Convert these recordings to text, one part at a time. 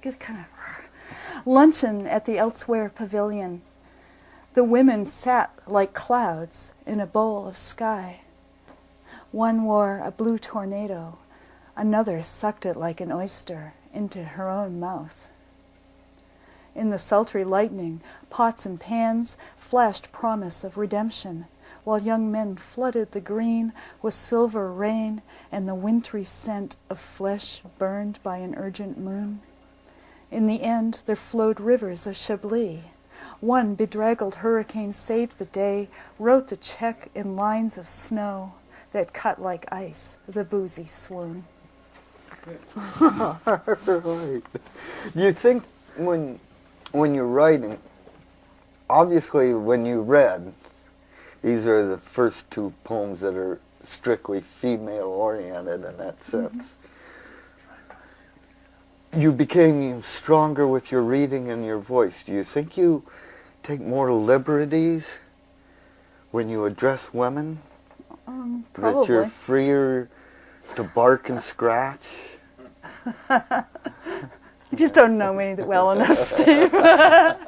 Get kind of luncheon at the Elsewhere Pavilion. The women sat like clouds in a bowl of sky. One wore a blue tornado. Another sucked it like an oyster into her own mouth. In the sultry lightning, pots and pans flashed promise of redemption, while young men flooded the green with silver rain and the wintry scent of flesh burned by an urgent moon. In the end, there flowed rivers of Chablis. One bedraggled hurricane saved the day, wrote the check in lines of snow that cut like ice the boozy swoon. Right. You think when you're writing, obviously when you read, these are the first two poems that are strictly female-oriented in that sense. You became stronger with your reading and your voice. Do you think you take more liberties when you address women? Probably. That you're freer to bark and scratch? You just don't know me well enough, Steve. But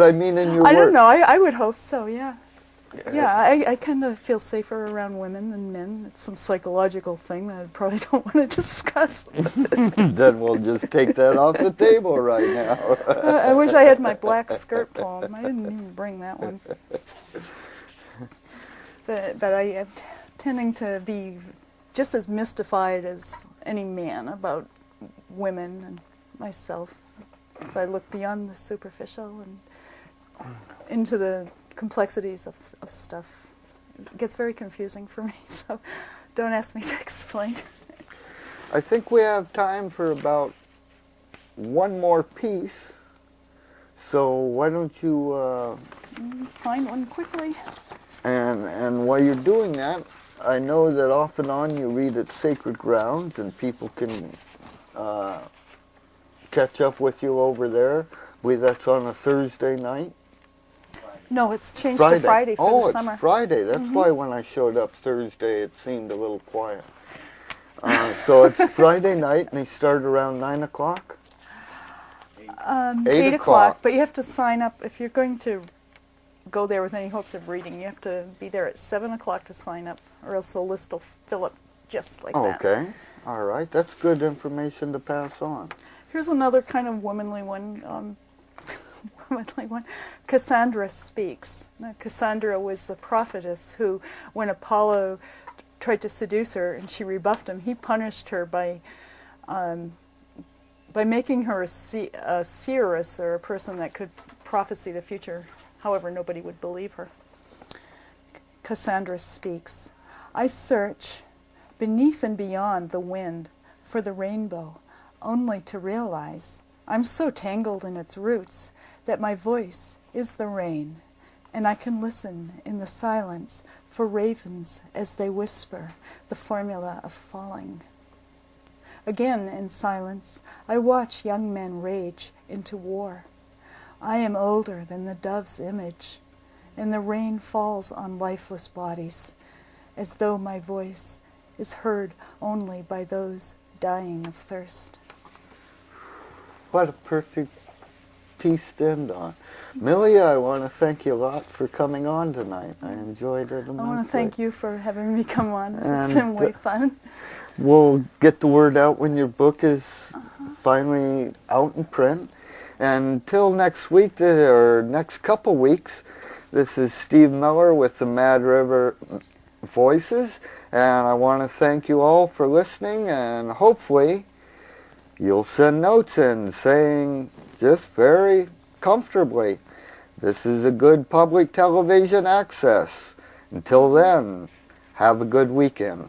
I mean in your I work. don't know. I would hope so, yeah. Yeah, I kind of feel safer around women than men. It's some psychological thing that I probably don't want to discuss. Then we'll just take that off the table right now. I wish I had my black skirt poem. I didn't even bring that one. But I am tending to be just as mystified as any man about women and myself. If I look beyond the superficial and into the complexities of stuff, it gets very confusing for me, so don't ask me to explain. I think we have time for about one more piece, so why don't you Find one quickly. and while you're doing that, I know that off and on you read at Sacred Grounds and people can catch up with you over there. I believe that's on a Thursday night. No, it's changed to Friday for the summer. Oh, it's Friday. That's why when I showed up Thursday, it seemed a little quiet. So it's Friday night, and they start around 9 o'clock? 8 o'clock, but you have to sign up. If you're going to go there with any hopes of reading, you have to be there at 7 o'clock to sign up, or else the list will fill up just like that. Okay. All right. That's good information to pass on. Here's another kind of womanly one. Cassandra Speaks. Now, Cassandra was the prophetess who, when Apollo tried to seduce her and she rebuffed him, he punished her by making her a seeress, or a person that could prophesy the future. However, nobody would believe her. Cassandra Speaks. I search beneath and beyond the wind for the rainbow, only to realize I'm so tangled in its roots that my voice is the rain, and I can listen in the silence for ravens as they whisper the formula of falling. Again, in silence, I watch young men rage into war. I am older than the dove's image, and the rain falls on lifeless bodies, as though my voice is heard only by those dying of thirst. What a perfect piece to end on. Amelia, I want to thank you a lot for coming on tonight. I enjoyed it immensely. I want to thank you for having me come on. This has been way fun. We'll get the word out when your book is finally out in print. And until next week, or next couple weeks, this is Steve Miller with the Mad River Voices. And I want to thank you all for listening, and hopefully you'll send notes in saying just very comfortably, this is a good public television access. Until then, have a good weekend.